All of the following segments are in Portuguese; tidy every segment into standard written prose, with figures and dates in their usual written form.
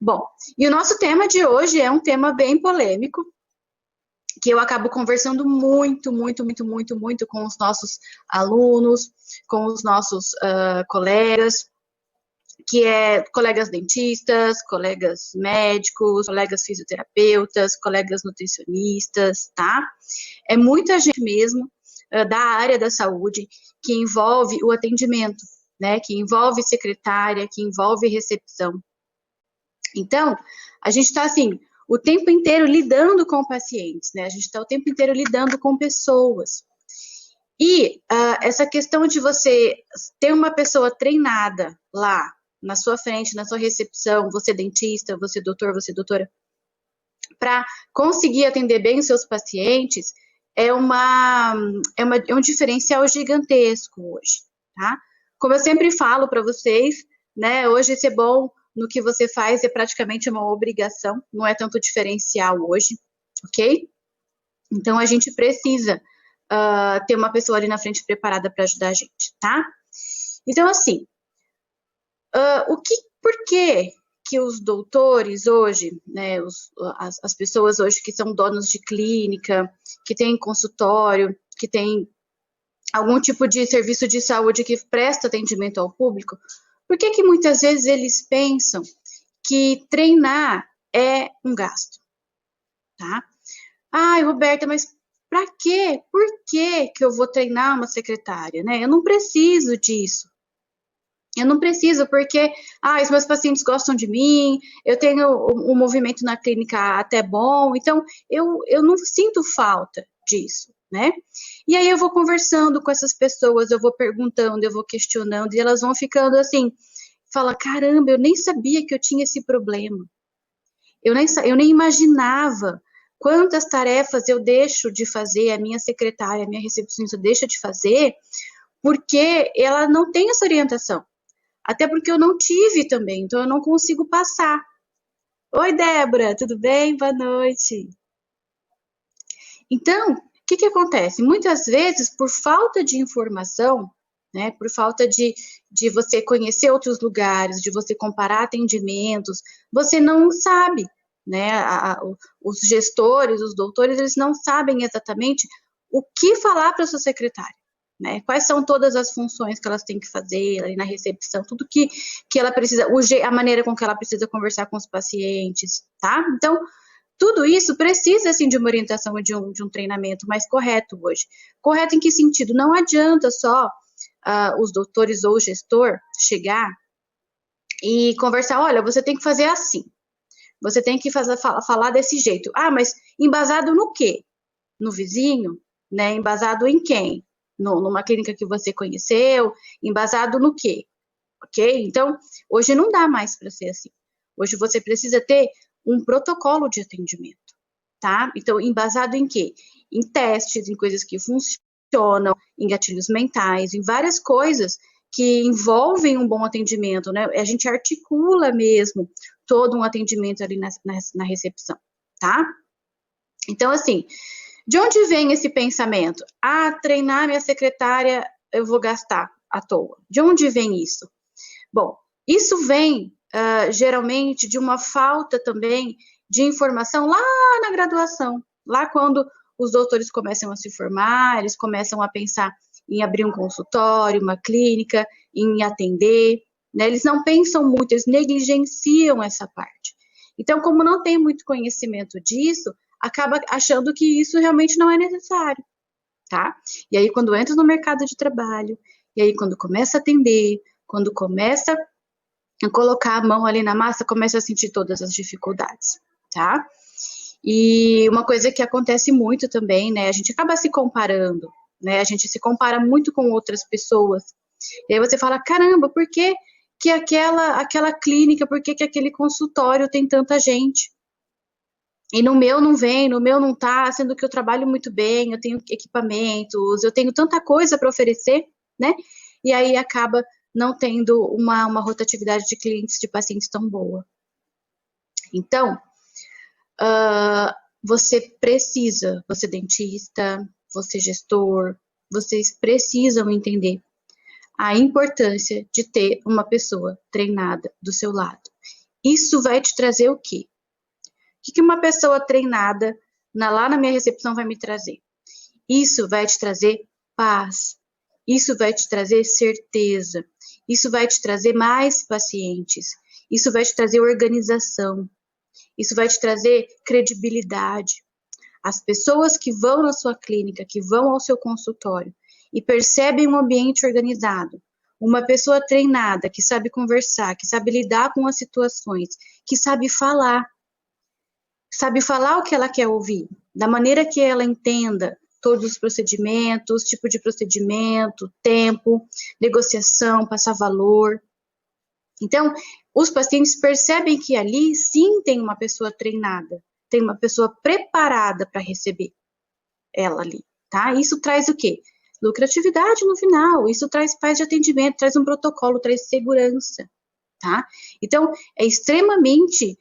Bom, e o nosso tema de hoje é um tema bem polêmico, que eu acabo conversando muito com os nossos alunos, com os nossos colegas, que é colegas dentistas, colegas médicos, colegas fisioterapeutas, colegas nutricionistas, tá? É muita gente mesmo da área da saúde que envolve o atendimento, né? Que envolve secretária, que envolve recepção. Então, a gente está assim, o tempo inteiro lidando com pacientes, né? A gente está o tempo inteiro lidando com pessoas. E essa questão de você ter uma pessoa treinada lá, na sua frente, na sua recepção, você dentista, você doutor, você doutora, para conseguir atender bem os seus pacientes, é um diferencial gigantesco hoje, tá? Como eu sempre falo para vocês, né, hoje ser bom no que você faz é praticamente uma obrigação, não é tanto diferencial hoje, ok? Então, a gente precisa ter uma pessoa ali na frente preparada para ajudar a gente, tá? Então, assim, por que os doutores hoje, né, as pessoas hoje que são donos de clínica, que têm consultório, que têm algum tipo de serviço de saúde que presta atendimento ao público, por que muitas vezes eles pensam que treinar é um gasto, tá? Ai, Roberta, mas para quê? Por que eu vou treinar uma secretária, né? Eu não preciso disso. Eu não preciso, porque os meus pacientes gostam de mim, eu tenho um movimento na clínica até bom, então eu não sinto falta disso, né? E aí eu vou conversando com essas pessoas, eu vou perguntando, eu vou questionando, e elas vão ficando assim, fala, caramba, eu nem sabia que eu tinha esse problema. Eu nem imaginava quantas tarefas eu deixo de fazer, a minha secretária, a minha recepcionista deixa de fazer, porque ela não tem essa orientação. Até porque eu não tive também, então eu não consigo passar. Oi, Débora, tudo bem? Boa noite. Então, o que acontece? Muitas vezes, por falta de informação, né, por falta de você conhecer outros lugares, de você comparar atendimentos, você não sabe, né? Os gestores, os doutores, eles não sabem exatamente o que falar para a sua secretária. Né? Quais são todas as funções que elas têm que fazer ali na recepção, tudo que ela precisa, a maneira com que ela precisa conversar com os pacientes, tá? Então, tudo isso precisa, assim, de uma orientação e de um treinamento mais correto hoje. Correto em que sentido? Não adianta só os doutores ou o gestor chegar e conversar, olha, você tem que fazer assim, você tem que falar desse jeito. Mas embasado no quê? No vizinho? Né? Embasado em quem? Numa clínica que você conheceu, embasado no quê? Ok? Então, hoje não dá mais para ser assim. Hoje você precisa ter um protocolo de atendimento, tá? Então, embasado em quê? Em testes, em coisas que funcionam, em gatilhos mentais, em várias coisas que envolvem um bom atendimento, né? A gente articula mesmo todo um atendimento ali na recepção, tá? Então, assim, de onde vem esse pensamento? Treinar minha secretária eu vou gastar à toa. De onde vem isso? Bom, isso vem geralmente de uma falta também de informação lá na graduação, lá quando os doutores começam a se formar, eles começam a pensar em abrir um consultório, uma clínica, em atender, né? Eles não pensam muito, eles negligenciam essa parte. Então, como não tem muito conhecimento disso, acaba achando que isso realmente não é necessário, tá? E aí, quando entra no mercado de trabalho, e aí quando começa a atender, quando começa a colocar a mão ali na massa, começa a sentir todas as dificuldades, tá? E uma coisa que acontece muito também, né? A gente acaba se comparando, né? A gente se compara muito com outras pessoas. E aí você fala, caramba, por que aquela clínica, por que aquele consultório tem tanta gente? E no meu não vem, no meu não tá, sendo que eu trabalho muito bem, eu tenho equipamentos, eu tenho tanta coisa para oferecer, né? E aí acaba não tendo uma rotatividade de clientes, de pacientes tão boa. Então, você dentista, você gestor, vocês precisam entender a importância de ter uma pessoa treinada do seu lado. Isso vai te trazer o quê? O que uma pessoa treinada lá na minha recepção vai me trazer? Isso vai te trazer paz. Isso vai te trazer certeza. Isso vai te trazer mais pacientes. Isso vai te trazer organização. Isso vai te trazer credibilidade. As pessoas que vão na sua clínica, que vão ao seu consultório e percebem um ambiente organizado, uma pessoa treinada, que sabe conversar, que sabe lidar com as situações, que sabe falar o que ela quer ouvir, da maneira que ela entenda todos os procedimentos, tipo de procedimento, tempo, negociação, passar valor. Então, os pacientes percebem que ali sim tem uma pessoa treinada, tem uma pessoa preparada para receber ela ali, tá? Isso traz o quê? Lucratividade no final, isso traz paz de atendimento, traz um protocolo, traz segurança, tá? Então, é extremamente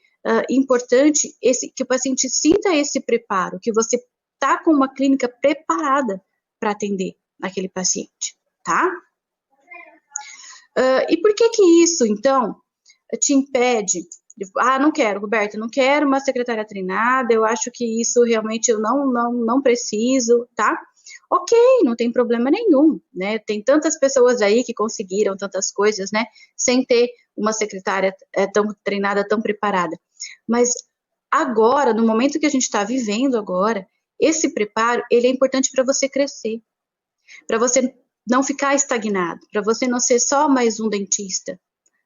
importante que o paciente sinta esse preparo, que você está com uma clínica preparada para atender aquele paciente, tá? E por que isso, então, te impede? Não quero, Roberta, não quero uma secretária treinada, eu acho que isso realmente eu não preciso, tá? Ok, não tem problema nenhum, né? Tem tantas pessoas aí que conseguiram tantas coisas, né? Sem ter uma secretária tão treinada, tão preparada. Mas agora, no momento que a gente está vivendo agora, esse preparo, ele é importante para você crescer, para você não ficar estagnado, para você não ser só mais um dentista,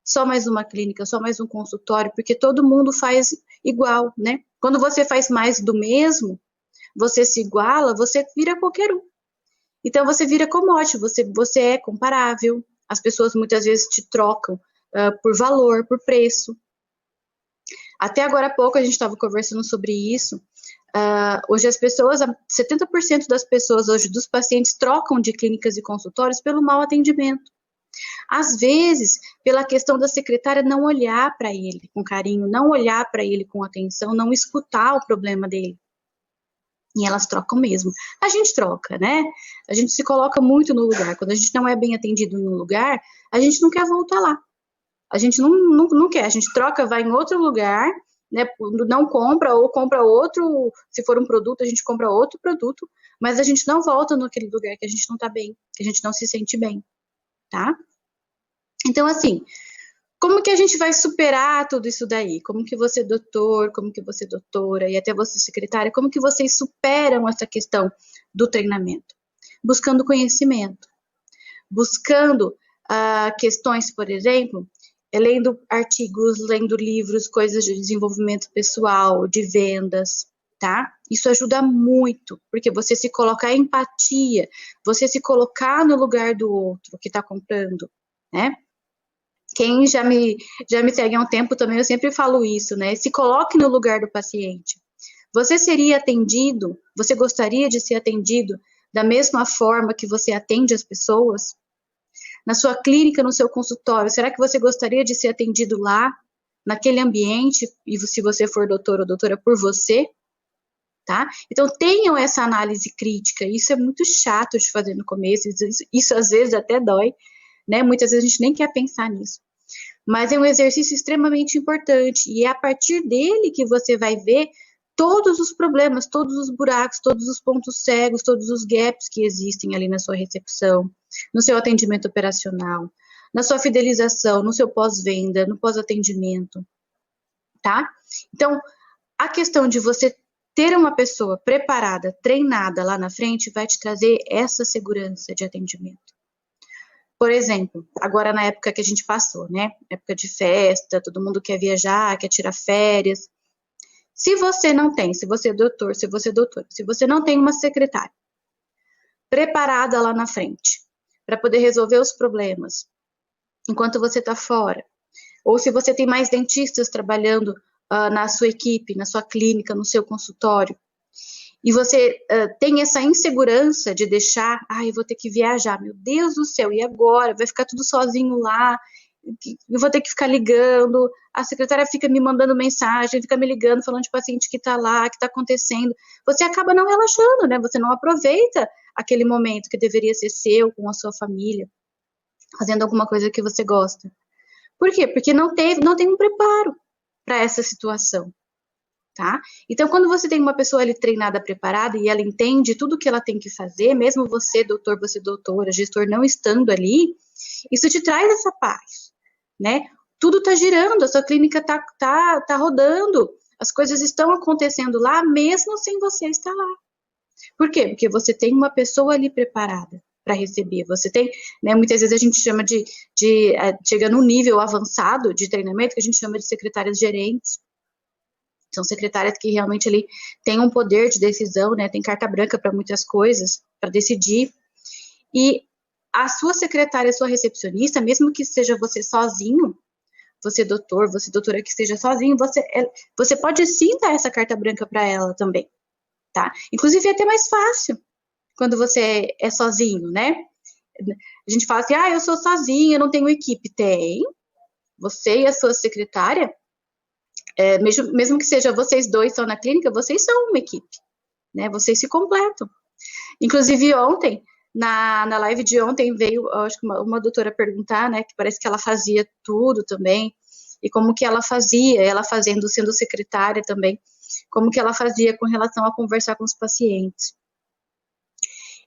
só mais uma clínica, só mais um consultório, porque todo mundo faz igual, né? Quando você faz mais do mesmo, você se iguala, você vira qualquer um. Então, você vira commodity, você é comparável, as pessoas muitas vezes te trocam por valor, por preço. Até agora há pouco a gente estava conversando sobre isso. Hoje as pessoas, 70% das pessoas hoje, dos pacientes, trocam de clínicas e consultórios pelo mau atendimento. Às vezes, pela questão da secretária não olhar para ele com carinho, não olhar para ele com atenção, não escutar o problema dele. E elas trocam mesmo. A gente troca, né? A gente se coloca muito no lugar. Quando a gente não é bem atendido em um lugar, a gente não quer voltar lá. A gente não quer. A gente troca, vai em outro lugar, né? Não compra ou compra outro. Se for um produto, a gente compra outro produto. Mas a gente não volta naquele lugar que a gente não tá bem, que a gente não se sente bem, tá? Então, assim, como que a gente vai superar tudo isso daí? Como que você, doutor, como que você, doutora, e até você, secretária, como que vocês superam essa questão do treinamento? Buscando conhecimento, buscando questões, por exemplo, lendo artigos, lendo livros, coisas de desenvolvimento pessoal, de vendas, tá? Isso ajuda muito, porque você se colocar em empatia, você se colocar no lugar do outro que está comprando, né? Quem já me segue há um tempo também, eu sempre falo isso, né? Se coloque no lugar do paciente. Você seria atendido, você gostaria de ser atendido da mesma forma que você atende as pessoas? Na sua clínica, no seu consultório, será que você gostaria de ser atendido lá, naquele ambiente, e se você for doutor ou doutora, por você? Tá? Então, tenham essa análise crítica. Isso é muito chato de fazer no começo, isso às vezes até dói, né? Muitas vezes a gente nem quer pensar nisso. Mas é um exercício extremamente importante e é a partir dele que você vai ver todos os problemas, todos os buracos, todos os pontos cegos, todos os gaps que existem ali na sua recepção, no seu atendimento operacional, na sua fidelização, no seu pós-venda, no pós-atendimento, tá? Então, a questão de você ter uma pessoa preparada, treinada lá na frente, vai te trazer essa segurança de atendimento. Por exemplo, agora na época que a gente passou, né? Época de festa, todo mundo quer viajar, quer tirar férias. Se você não tem, se você é doutor, se você não tem uma secretária preparada lá na frente para poder resolver os problemas enquanto você está fora, ou se você tem mais dentistas trabalhando na sua equipe, na sua clínica, no seu consultório, e você tem essa insegurança de deixar, eu vou ter que viajar, meu Deus do céu, e agora? Vai ficar tudo sozinho lá, eu vou ter que ficar ligando, a secretária fica me mandando mensagem, fica me ligando, falando de paciente que tá lá, que tá acontecendo. Você acaba não relaxando, né? Você não aproveita aquele momento que deveria ser seu, com a sua família, fazendo alguma coisa que você gosta. Por quê? Porque não tem um preparo. para essa situação, tá? Então, quando você tem uma pessoa ali treinada, preparada, e ela entende tudo o que ela tem que fazer, mesmo você, doutor, você, doutora, gestor, não estando ali, isso te traz essa paz, né? Tudo tá girando, a sua clínica tá rodando, as coisas estão acontecendo lá, mesmo sem você estar lá. Por quê? Porque você tem uma pessoa ali preparada para receber. Você tem, né, muitas vezes a gente chama chega num nível avançado de treinamento que a gente chama de secretárias gerentes. São secretárias que realmente ali têm um poder de decisão, né, tem carta branca para muitas coisas, para decidir. E a sua secretária, a sua recepcionista, mesmo que seja você sozinho, você doutor, você doutora que esteja sozinho, você pode sim dar essa carta branca para ela também, tá? Inclusive é até mais fácil quando você é sozinho, né? A gente fala assim, eu sou sozinha, eu não tenho equipe. Tem. Você e a sua secretária, mesmo que seja vocês dois só na clínica, vocês são uma equipe, né? Vocês se completam. Inclusive ontem, na live de ontem, veio, acho que uma doutora perguntar, né, que parece que ela fazia tudo também, e como que ela fazia, ela fazendo, sendo secretária também, como que ela fazia com relação a conversar com os pacientes.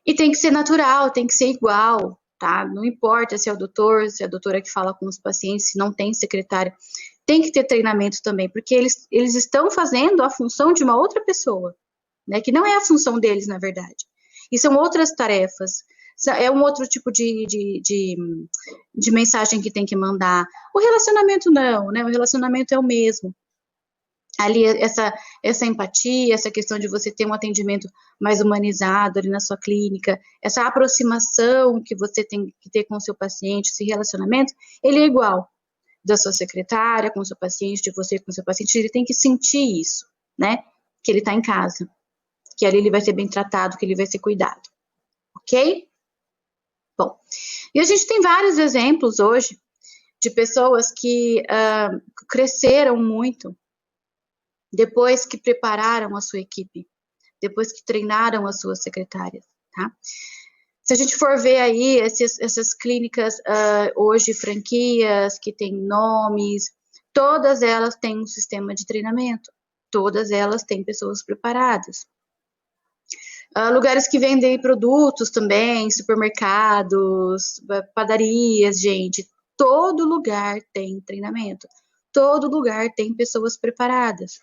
E tem que ser natural, tem que ser igual, tá? Não importa se é o doutor, se é a doutora que fala com os pacientes, se não tem secretária, tem que ter treinamento também, porque eles estão fazendo a função de uma outra pessoa, né, que não é a função deles, na verdade. E são outras tarefas, é um outro tipo de mensagem que tem que mandar. O relacionamento não, né? O relacionamento é o mesmo. Ali, essa empatia, essa questão de você ter um atendimento mais humanizado ali na sua clínica, essa aproximação que você tem que ter com o seu paciente, esse relacionamento, ele é igual da sua secretária com o seu paciente, de você com o seu paciente, ele tem que sentir isso, né? Que ele está em casa, que ali ele vai ser bem tratado, que ele vai ser cuidado, ok? Bom, e a gente tem vários exemplos hoje de pessoas que cresceram muito depois que prepararam a sua equipe, depois que treinaram as suas secretárias, tá? Se a gente for ver aí essas clínicas hoje, franquias, que têm nomes, todas elas têm um sistema de treinamento, todas elas têm pessoas preparadas. Lugares que vendem produtos também, supermercados, padarias, gente, todo lugar tem treinamento, todo lugar tem pessoas preparadas,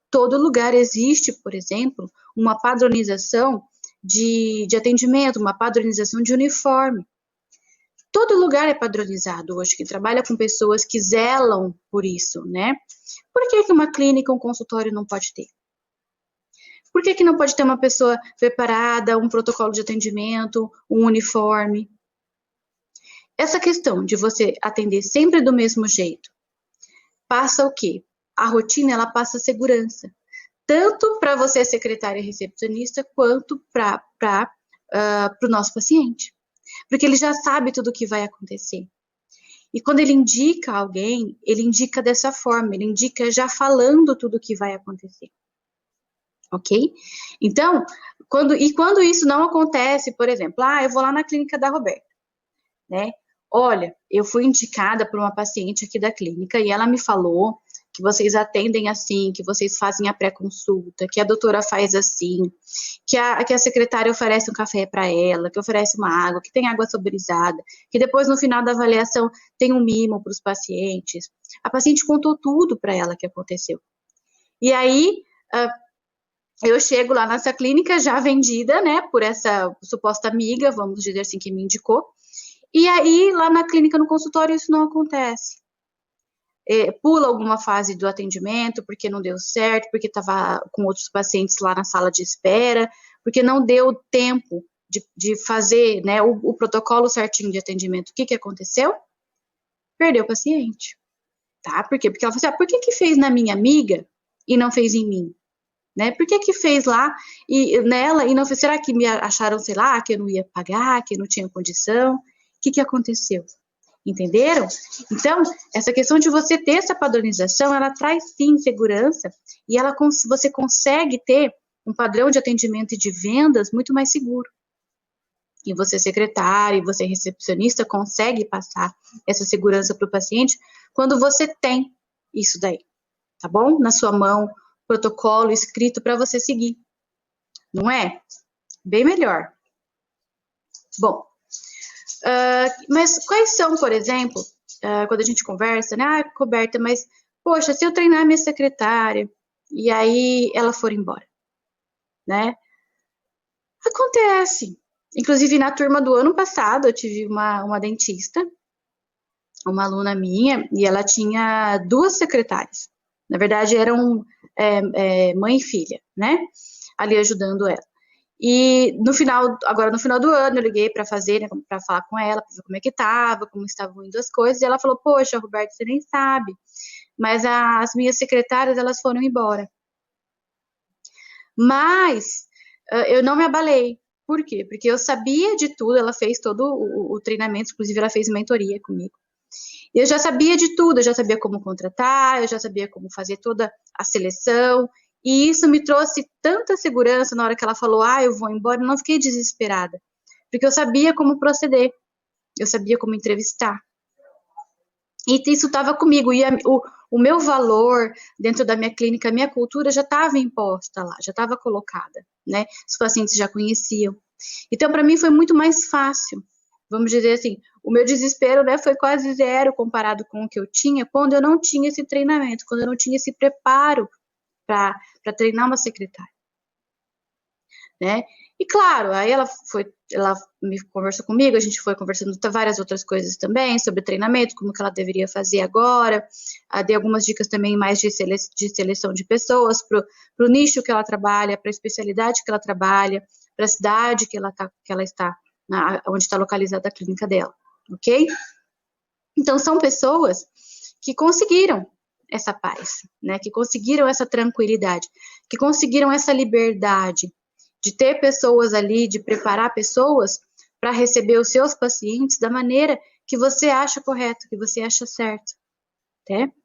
todo lugar existe, por exemplo, uma padronização de atendimento, uma padronização de uniforme. Todo lugar é padronizado hoje, que trabalha com pessoas que zelam por isso, né? Por que uma clínica, um consultório não pode ter? Por que não pode ter uma pessoa preparada, um protocolo de atendimento, um uniforme? Essa questão de você atender sempre do mesmo jeito, passa o quê? A rotina, ela passa segurança. Tanto para você, secretária e recepcionista, quanto para o nosso paciente. Porque ele já sabe tudo o que vai acontecer. E quando ele indica alguém, ele indica dessa forma, ele indica já falando tudo o que vai acontecer. Ok? Então, quando isso não acontece, por exemplo, eu vou lá na clínica da Roberta, né? Olha, eu fui indicada por uma paciente aqui da clínica e ela me falou que vocês atendem assim, que vocês fazem a pré-consulta, que a doutora faz assim, que a secretária oferece um café para ela, que oferece uma água, que tem água saborizada, que depois no final da avaliação tem um mimo para os pacientes. A paciente contou tudo para ela que aconteceu. E aí, eu chego lá nessa clínica já vendida, né, por essa suposta amiga, vamos dizer assim, que me indicou. E aí, lá na clínica, no consultório, isso não acontece. Pula alguma fase do atendimento, porque não deu certo, porque estava com outros pacientes lá na sala de espera, porque não deu tempo de fazer, né, o protocolo certinho de atendimento. O que aconteceu? Perdeu o paciente. Tá? Por quê? Porque ela falou assim, por que fez na minha amiga e não fez em mim? Né? Por que fez lá e nela e não fez? Será que me acharam, sei lá, que eu não ia pagar, que eu não tinha condição? O que aconteceu? Entenderam? Então, essa questão de você ter essa padronização, ela traz sim segurança e você consegue ter um padrão de atendimento e de vendas muito mais seguro. E você, secretário, e você, recepcionista, consegue passar essa segurança para o paciente quando você tem isso daí. tá bom? Na sua mão, protocolo escrito para você seguir, não é? Bem melhor. Bom, mas quais são, por exemplo, quando a gente conversa, né? Ah, Roberta, mas, poxa, se eu treinar minha secretária e aí ela for embora, né? Acontece. Inclusive, na turma do ano passado, eu tive uma dentista, uma aluna minha, e ela tinha 2 secretárias. Na verdade, eram mãe e filha, né? Ali ajudando ela. E agora no final do ano, eu liguei para fazer, né, para falar com ela, para ver como é que tava, como estavam indo as coisas, e ela falou: "Poxa, Roberto, você nem sabe, mas as minhas secretárias, elas foram embora". Mas eu não me abalei. Por quê? Porque eu sabia de tudo, ela fez todo o treinamento, inclusive ela fez mentoria comigo. Eu já sabia de tudo, eu já sabia como contratar, eu já sabia como fazer toda a seleção, e isso me trouxe tanta segurança na hora que ela falou, eu vou embora, eu não fiquei desesperada, porque eu sabia como proceder, eu sabia como entrevistar. E isso estava comigo, e o meu valor dentro da minha clínica, a minha cultura já estava imposta lá, já estava colocada, né? Os pacientes já conheciam. Então, para mim, foi muito mais fácil. Vamos dizer assim, o meu desespero, né, foi quase zero comparado com o que eu tinha quando eu não tinha esse treinamento, quando eu não tinha esse preparo para treinar uma secretária, né? E claro, aí ela me conversou comigo, a gente foi conversando várias outras coisas também sobre treinamento, como que ela deveria fazer agora, dei algumas dicas também mais de seleção de pessoas para o nicho que ela trabalha, para a especialidade que ela trabalha, para a cidade que ela está, onde está localizada a clínica dela, ok? Então, são pessoas que conseguiram essa paz, né? Que conseguiram essa tranquilidade, que conseguiram essa liberdade de ter pessoas ali, de preparar pessoas para receber os seus pacientes da maneira que você acha correto, que você acha certo,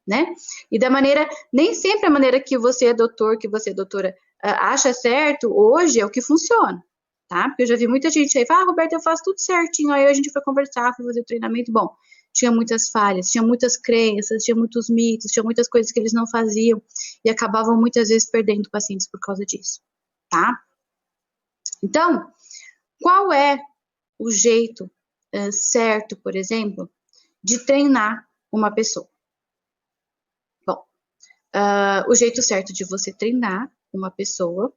né? E da maneira, nem sempre a maneira que você é doutor, que você é doutora, acha certo, hoje é o que funciona, tá? Porque eu já vi muita gente aí, Roberto, eu faço tudo certinho, aí a gente foi conversar, foi fazer o treinamento, bom, tinha muitas falhas, tinha muitas crenças, tinha muitos mitos, tinha muitas coisas que eles não faziam e acabavam muitas vezes perdendo pacientes por causa disso, tá? Então, qual é o jeito certo, por exemplo, de treinar uma pessoa? Bom, o jeito certo de você treinar uma pessoa...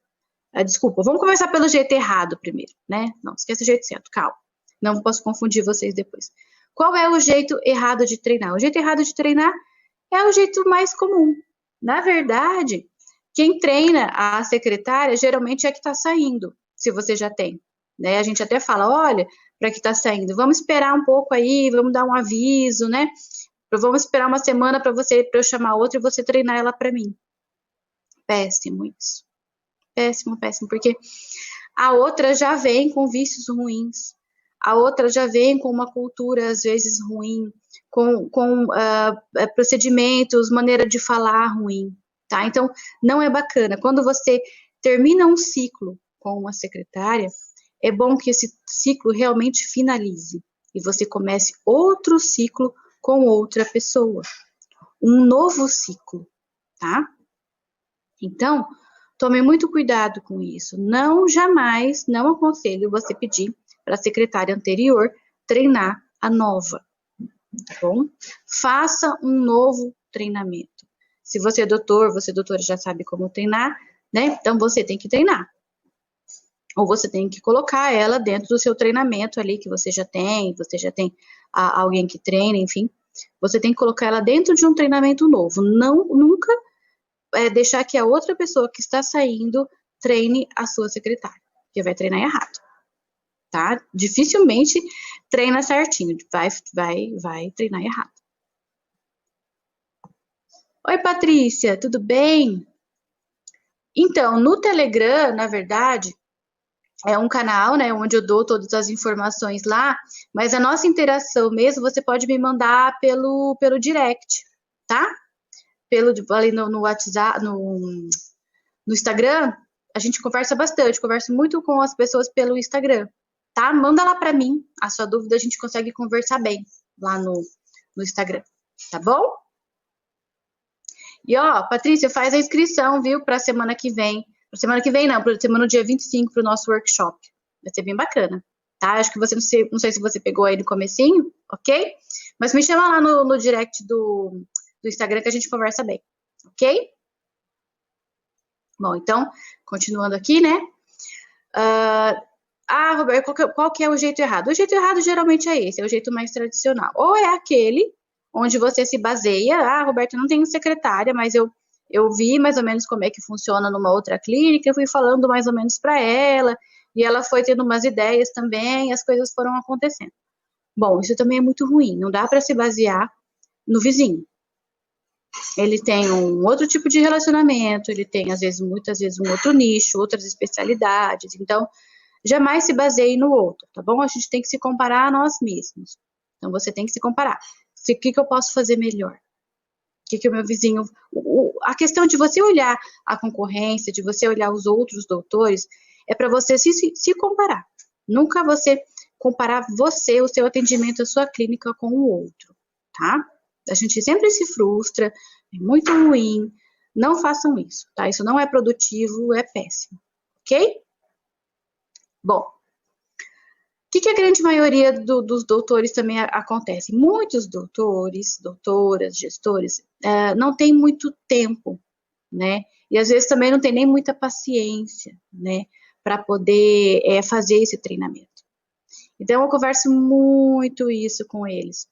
desculpa, vamos começar pelo jeito errado primeiro, né? Não, esquece o jeito certo, calma. Não posso confundir vocês depois. Qual é o jeito errado de treinar? O jeito errado de treinar é o jeito mais comum. Na verdade, quem treina a secretária geralmente é que está saindo, se você já tem. Né? A gente até fala, olha, para que está saindo, vamos esperar um pouco aí, vamos dar um aviso, né? Vamos esperar uma semana para eu chamar outra e você treinar ela para mim. Péssimo isso. Péssimo, péssimo, porque a outra já vem com vícios ruins, a outra já vem com uma cultura, às vezes, ruim, com procedimentos, maneira de falar ruim, tá? Então, não é bacana. Quando você termina um ciclo com uma secretária, é bom que esse ciclo realmente finalize e você comece outro ciclo com outra pessoa, um novo ciclo, tá? Então, tome muito cuidado com isso. Jamais, não aconselho você pedir para a secretária anterior treinar a nova, tá bom? Faça um novo treinamento. Se você é doutor, você doutora já sabe como treinar, né? Então você tem que treinar. Ou você tem que colocar ela dentro do seu treinamento ali que você já tem alguém que treina, enfim. Você tem que colocar ela dentro de um treinamento novo. Nunca deixar que a outra pessoa que está saindo treine a sua secretária, porque vai treinar errado, tá? Dificilmente treina certinho, vai treinar errado. Oi, Patrícia, tudo bem? Então, no Telegram, na verdade, é um canal, né, onde eu dou todas as informações lá, mas a nossa interação mesmo, você pode me mandar pelo direct, tá? Ali no WhatsApp, no Instagram, a gente conversa bastante, converso muito com as pessoas pelo Instagram, tá? Manda lá para mim a sua dúvida, a gente consegue conversar bem lá no Instagram, tá bom? E, ó, Patrícia, faz a inscrição, viu, para a semana que vem. Para semana que vem, não, para semana do dia 25, para o nosso workshop. Vai ser bem bacana, tá? Acho que você, não sei se você pegou aí no comecinho, ok? Mas me chama lá no direct do Instagram que a gente conversa bem, ok? Bom, então, continuando aqui, né? Roberto, qual que é o jeito errado? O jeito errado geralmente é esse, é o jeito mais tradicional. Ou é aquele onde você se baseia, Roberto, eu não tenho secretária, mas eu vi mais ou menos como é que funciona numa outra clínica, eu fui falando mais ou menos para ela, e ela foi tendo umas ideias também, e as coisas foram acontecendo. Bom, isso também é muito ruim, não dá para se basear no vizinho. Ele tem um outro tipo de relacionamento, ele tem, muitas vezes, um outro nicho, outras especialidades, então, jamais se baseie no outro, tá bom? A gente tem que se comparar a nós mesmos. Então, você tem que se comparar. O que eu posso fazer melhor? O que o meu vizinho... A questão de você olhar a concorrência, de você olhar os outros doutores, é para você se comparar. Nunca você comparar você, o seu atendimento, a sua clínica com o outro, tá? A gente sempre se frustra, é muito ruim. Não façam isso, tá? Isso não é produtivo, é péssimo, ok? Bom, o que a grande maioria dos doutores também acontece? Muitos doutores, doutoras, gestores, não tem muito tempo, né? E às vezes também não tem nem muita paciência, né? Para poder fazer esse treinamento. Então, eu converso muito isso com eles.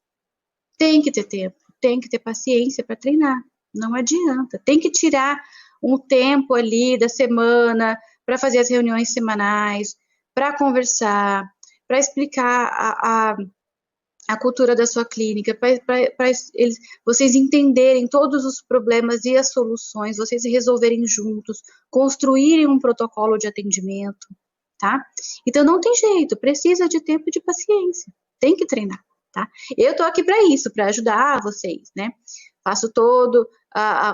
Tem que ter tempo, tem que ter paciência para treinar. Não adianta. Tem que tirar um tempo ali da semana para fazer as reuniões semanais, para conversar, para explicar a cultura da sua clínica, para vocês entenderem todos os problemas e as soluções, vocês resolverem juntos, construírem um protocolo de atendimento, tá? Então, não tem jeito, precisa de tempo e de paciência, tem que treinar, tá? Eu tô aqui para isso, para ajudar vocês, né? Faço todo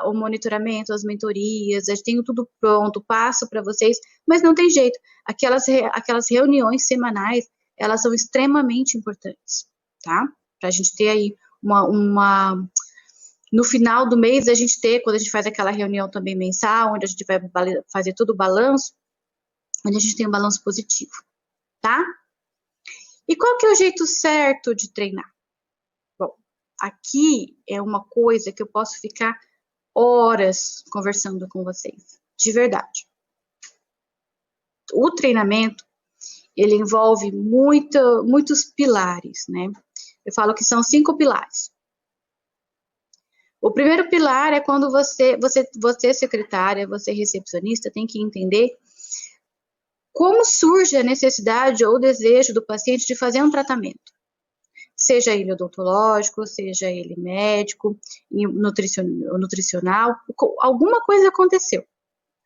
o monitoramento, as mentorias, eu tenho tudo pronto, passo para vocês, mas não tem jeito, aquelas reuniões semanais, elas são extremamente importantes, tá? Para a gente ter aí no final do mês, a gente ter, quando a gente faz aquela reunião também mensal, onde a gente vai fazer todo o balanço, onde a gente tem um balanço positivo, tá? E qual que é o jeito certo de treinar? Bom, aqui é uma coisa que eu posso ficar horas conversando com vocês, de verdade. O treinamento, ele envolve muitos pilares, né? Eu falo que são 5 pilares. O primeiro pilar é quando você secretária, você recepcionista, tem que entender como surge a necessidade ou o desejo do paciente de fazer um tratamento. Seja ele odontológico, seja ele médico, nutricional, alguma coisa aconteceu.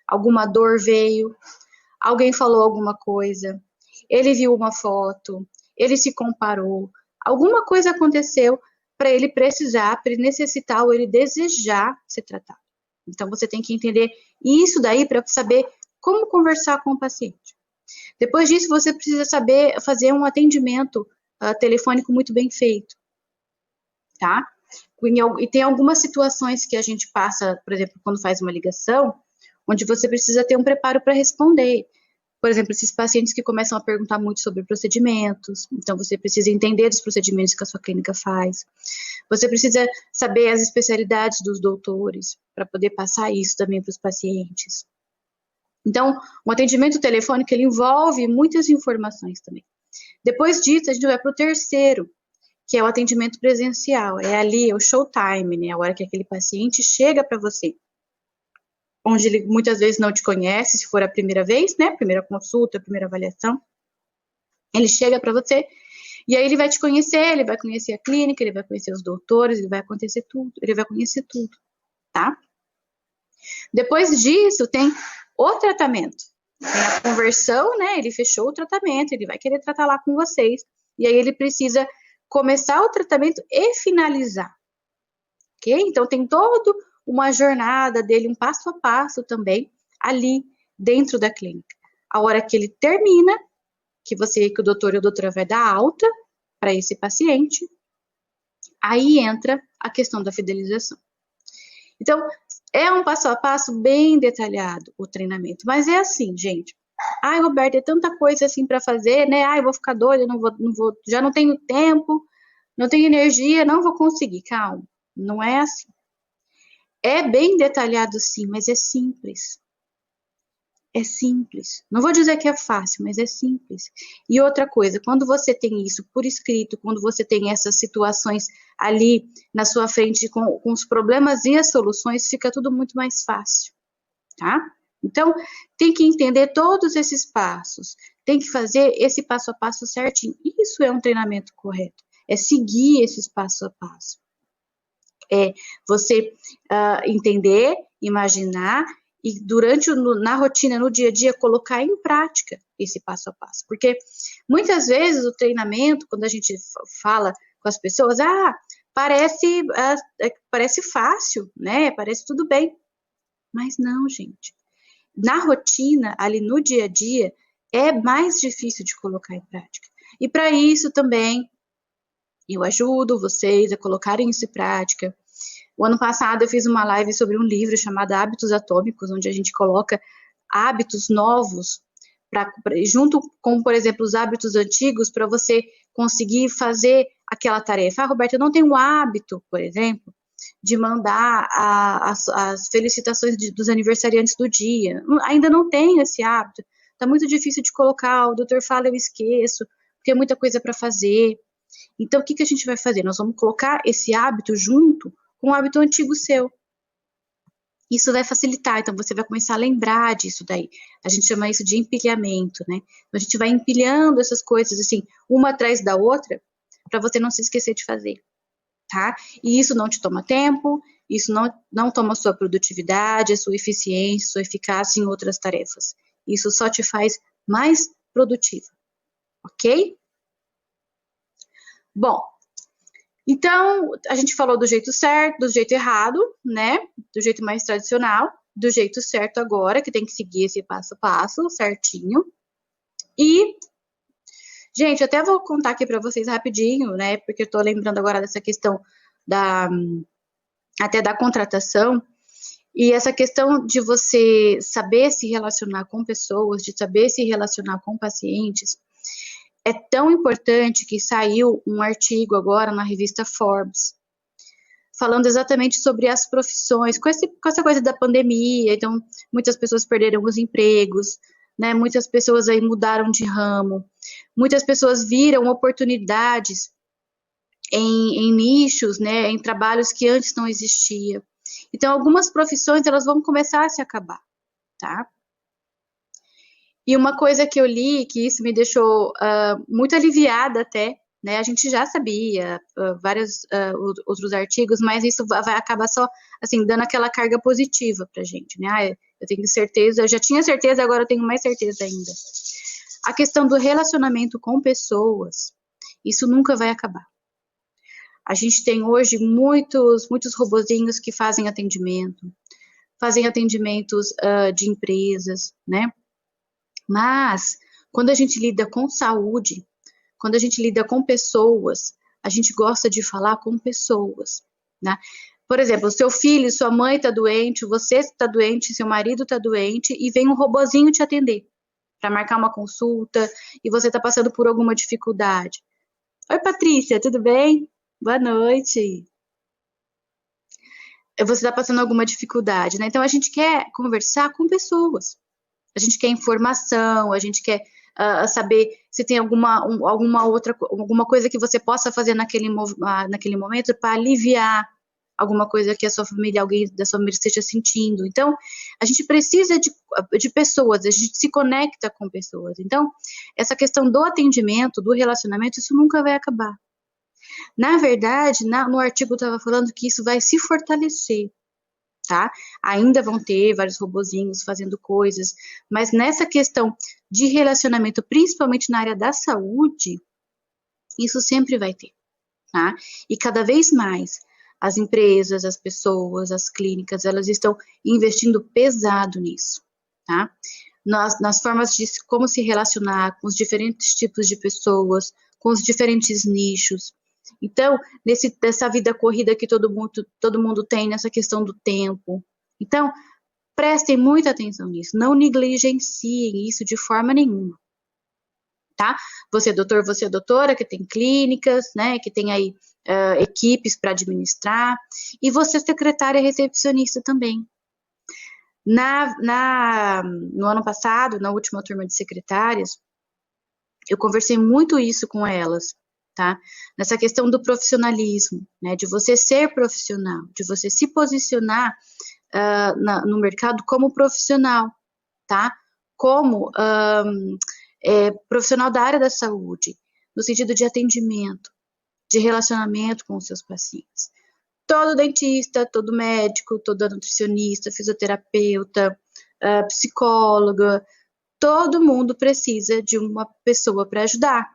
Alguma dor veio, alguém falou alguma coisa, ele viu uma foto, ele se comparou, alguma coisa aconteceu para ele precisar, para ele necessitar ou ele desejar ser tratado. Então, você tem que entender isso daí para saber como conversar com o paciente. Depois disso, você precisa saber fazer um atendimento telefônico muito bem feito, tá? E tem algumas situações que a gente passa, por exemplo, quando faz uma ligação, onde você precisa ter um preparo para responder. Por exemplo, esses pacientes que começam a perguntar muito sobre procedimentos, então você precisa entender dos procedimentos que a sua clínica faz. Você precisa saber as especialidades dos doutores, para poder passar isso também para os pacientes. Então, o atendimento telefônico, ele envolve muitas informações também. Depois disso, a gente vai para o terceiro, que é o atendimento presencial. É ali, é o showtime, né? A hora que aquele paciente chega para você, onde ele muitas vezes não te conhece, se for a primeira vez, né? Primeira consulta, primeira avaliação. Ele chega para você e aí ele vai te conhecer, ele vai conhecer a clínica, ele vai conhecer os doutores, ele vai conhecer tudo, tá? Depois disso, tem o tratamento. Tem a conversão, né? Ele fechou o tratamento, ele vai querer tratar lá com vocês. E aí ele precisa começar o tratamento e finalizar. Ok? Então, tem toda uma jornada dele, um passo a passo também, ali dentro da clínica. A hora que ele termina, que o doutor e a doutora vai dar alta para esse paciente, aí entra a questão da fidelização. Então, É um passo a passo bem detalhado o treinamento, mas é assim, gente. Ai, Roberta, é tanta coisa assim para fazer, né? Ai, eu vou ficar doida, não vou, já não tenho tempo, não tenho energia, não vou conseguir. Calma, não é assim. É bem detalhado sim, mas é simples. É simples. Não vou dizer que é fácil, mas é simples. E outra coisa, quando você tem isso por escrito, quando você tem essas situações ali na sua frente com os problemas e as soluções, fica tudo muito mais fácil, tá? Então, tem que entender todos esses passos, tem que fazer esse passo a passo certinho. Isso é um treinamento correto, é seguir esses passo a passo. É você entender, imaginar e na rotina, no dia a dia, colocar em prática esse passo a passo. Porque muitas vezes o treinamento, quando a gente fala com as pessoas, parece fácil, né? Parece tudo bem. Mas não, gente. Na rotina, ali no dia a dia, é mais difícil de colocar em prática. E para isso também, eu ajudo vocês a colocarem isso em prática. O ano passado eu fiz uma live sobre um livro chamado Hábitos Atômicos, onde a gente coloca hábitos novos, junto com, por exemplo, os hábitos antigos, para você conseguir fazer aquela tarefa. Ah, Roberto, eu não tenho o hábito, por exemplo, de mandar as felicitações dos aniversariantes do dia. Ainda não tenho esse hábito. Está muito difícil de colocar, o doutor fala, eu esqueço, porque é muita coisa para fazer. Então, o que a gente vai fazer? Nós vamos colocar esse hábito junto com o hábito antigo seu. Isso vai facilitar, então você vai começar a lembrar disso daí. A gente chama isso de empilhamento, né? Então, a gente vai empilhando essas coisas, assim, uma atrás da outra, para você não se esquecer de fazer, tá? E isso não te toma tempo, isso não toma sua produtividade, a sua eficiência, sua eficácia em outras tarefas. Isso só te faz mais produtiva, ok? Bom, então, a gente falou do jeito certo, do jeito errado, né? Do jeito mais tradicional, do jeito certo agora, que tem que seguir esse passo a passo certinho. E, gente, até vou contar aqui para vocês rapidinho, né? Porque eu tô lembrando agora dessa questão até da contratação. E essa questão de você saber se relacionar com pessoas, de saber se relacionar com pacientes, é tão importante que saiu um artigo agora na revista Forbes, falando exatamente sobre as profissões, com essa coisa da pandemia. Então, muitas pessoas perderam os empregos, né? Muitas pessoas aí mudaram de ramo, muitas pessoas viram oportunidades em nichos, né? Em trabalhos que antes não existiam. Então, algumas profissões, elas vão começar a se acabar, tá? E uma coisa que eu li, que isso me deixou muito aliviada até, né? A gente já sabia vários outros artigos, mas isso vai acabar só, assim, dando aquela carga positiva pra gente, né? Eu tenho certeza, eu já tinha certeza, agora eu tenho mais certeza ainda. A questão do relacionamento com pessoas, isso nunca vai acabar. A gente tem hoje muitos robozinhos que fazem atendimentos de empresas, né? Mas, quando a gente lida com saúde, quando a gente lida com pessoas, a gente gosta de falar com pessoas, né? Por exemplo, seu filho, sua mãe está doente, você está doente, seu marido está doente e vem um robozinho te atender para marcar uma consulta e você está passando por alguma dificuldade. Oi, Patrícia, tudo bem? Boa noite. Você está passando alguma dificuldade, né? Então a gente quer conversar com pessoas. A gente quer informação, a gente quer saber se tem alguma coisa que você possa fazer naquele momento para aliviar alguma coisa que a sua família, alguém da sua família esteja sentindo. Então, a gente precisa de pessoas, a gente se conecta com pessoas. Então, essa questão do atendimento, do relacionamento, isso nunca vai acabar. Na verdade, no artigo estava falando que isso vai se fortalecer. Tá? Ainda vão ter vários robozinhos fazendo coisas, mas nessa questão de relacionamento, principalmente na área da saúde, isso sempre vai ter, tá? E cada vez mais as empresas, as pessoas, as clínicas, elas estão investindo pesado nisso, tá? Nas formas de como se relacionar com os diferentes tipos de pessoas, com os diferentes nichos. Então, dessa vida corrida que todo mundo tem, nessa questão do tempo, Então, prestem muita atenção nisso, não negligenciem isso de forma nenhuma, tá? Você é doutor, você é doutora, que tem clínicas, né, que tem aí equipes para administrar, e você é secretária recepcionista também. No ano passado, na última turma de secretárias, eu conversei muito isso com elas, tá? Nessa questão do profissionalismo, né? De você ser profissional, de você se posicionar no mercado como profissional, tá? Como profissional da área da saúde, no sentido de atendimento, de relacionamento com os seus pacientes. Todo dentista, todo médico, toda nutricionista, fisioterapeuta, psicóloga, todo mundo precisa de uma pessoa para ajudar,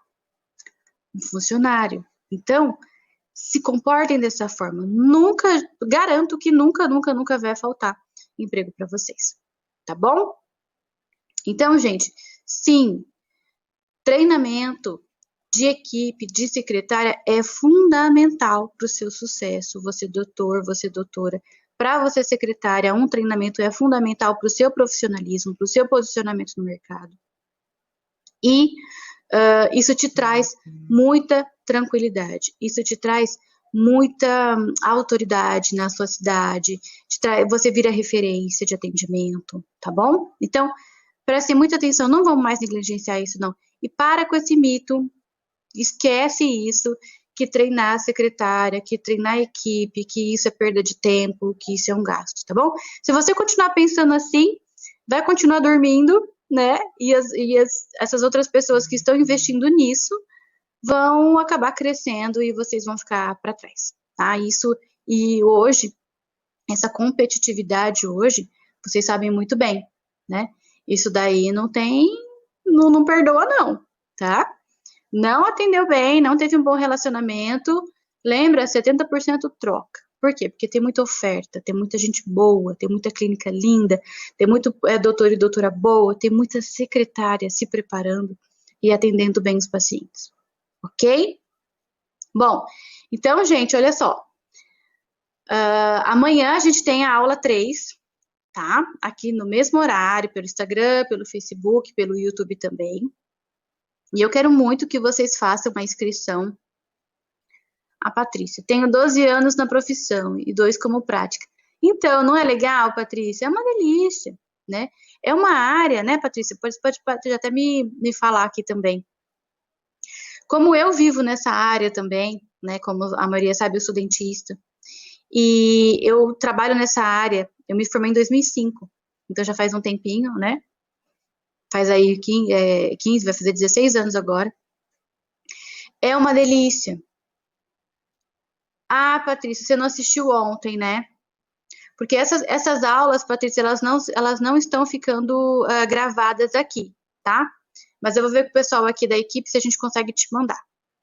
um funcionário. Então, se comportem dessa forma. Nunca, garanto que nunca, nunca, nunca vai faltar emprego para vocês, tá bom? Então, gente, sim, treinamento de equipe, de secretária é fundamental para o seu sucesso. Você doutor, você doutora, para você secretária, um treinamento é fundamental para o seu profissionalismo, para o seu posicionamento no mercado. E isso te traz muita tranquilidade, isso te traz muita autoridade na sua cidade, você vira referência de atendimento, tá bom? Então, prestem muita atenção, não vamos mais negligenciar isso, não. E para com esse mito, esquece isso, que treinar a secretária, que treinar a equipe, que isso é perda de tempo, que isso é um gasto, tá bom? Se você continuar pensando assim, vai continuar dormindo, né? E essas outras pessoas que estão investindo nisso vão acabar crescendo e vocês vão ficar para trás, tá? Isso, e hoje, essa competitividade hoje, vocês sabem muito bem, né? Isso daí não perdoa não, tá? Não atendeu bem, não teve um bom relacionamento, lembra, 70% troca. Por quê? Porque tem muita oferta, tem muita gente boa, tem muita clínica linda, tem muito doutor e doutora boa, tem muita secretária se preparando e atendendo bem os pacientes. Ok? Bom, então, gente, olha só. Amanhã a gente tem a aula 3, tá? Aqui no mesmo horário, pelo Instagram, pelo Facebook, pelo YouTube também. E eu quero muito que vocês façam uma inscrição. Patrícia, tenho 12 anos na profissão e 2 como prática. Então, não é legal, Patrícia? É uma delícia, né? É uma área, né, Patrícia? Pode até me falar aqui também. Como eu vivo nessa área também, né? Como a Maria sabe, eu sou dentista. E eu trabalho nessa área, eu me formei em 2005. Então, já faz um tempinho, né? Faz aí 15, vai fazer 16 anos agora. É uma delícia. Patrícia, você não assistiu ontem, né? Porque essas aulas, Patrícia, elas não estão ficando gravadas aqui, tá? Mas eu vou ver com o pessoal aqui da equipe se a gente consegue te mandar,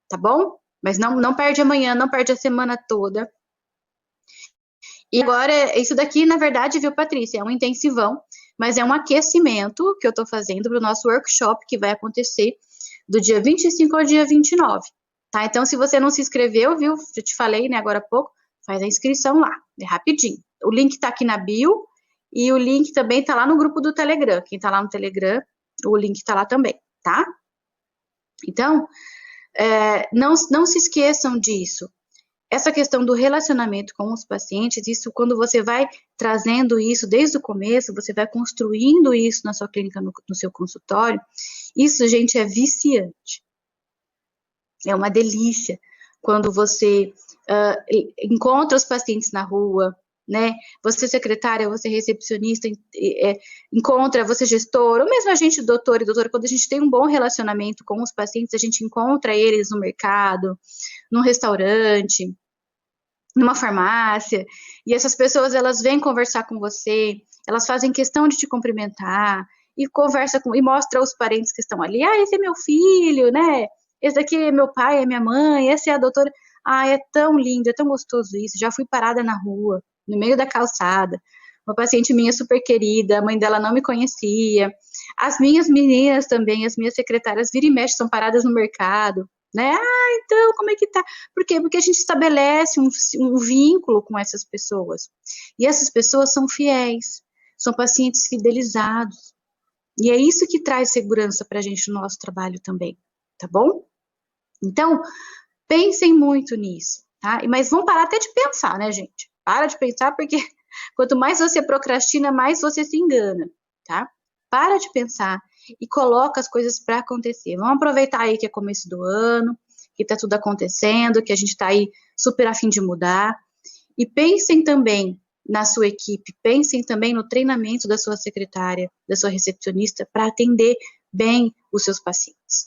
tá bom? Mas não perde amanhã, não perde a semana toda. E agora, isso daqui, na verdade, viu, Patrícia, é um intensivão, mas é um aquecimento que eu tô fazendo para o nosso workshop que vai acontecer do dia 25 ao dia 29. Tá? Então, se você não se inscreveu, viu? Eu te falei, né, agora há pouco, faz a inscrição lá, é rapidinho. O link tá aqui na bio e o link também tá lá no grupo do Telegram. Quem tá lá no Telegram, o link tá lá também, tá? Então, não se esqueçam disso. Essa questão do relacionamento com os pacientes, isso quando você vai trazendo isso desde o começo, você vai construindo isso na sua clínica, no seu consultório, isso, gente, é viciante. É uma delícia quando você encontra os pacientes na rua, né? Você secretária, você recepcionista, encontra, você gestor, ou mesmo a gente, doutor e doutora, quando a gente tem um bom relacionamento com os pacientes, a gente encontra eles no mercado, num restaurante, numa farmácia, e essas pessoas, elas vêm conversar com você, elas fazem questão de te cumprimentar, e conversa e mostra os parentes que estão ali, esse é meu filho, né? Esse daqui é meu pai, é minha mãe, essa é a doutora. É tão lindo, é tão gostoso isso. Já fui parada na rua, no meio da calçada. Uma paciente minha super querida, a mãe dela não me conhecia. As minhas meninas também, as minhas secretárias, vira e mexe, são paradas no mercado. né? Ah, então, como é que tá? Por quê? Porque a gente estabelece um vínculo com essas pessoas. E essas pessoas são fiéis, são pacientes fidelizados. E é isso que traz segurança para a gente no nosso trabalho também, tá bom? Então, pensem muito nisso, tá? Mas vamos parar até de pensar, né, gente? Para de pensar, porque quanto mais você procrastina, mais você se engana, tá? Para de pensar e coloca as coisas para acontecer. Vamos aproveitar aí que é começo do ano, que tá tudo acontecendo, que a gente tá aí super a fim de mudar. E pensem também na sua equipe, pensem também no treinamento da sua secretária, da sua recepcionista, para atender bem os seus pacientes.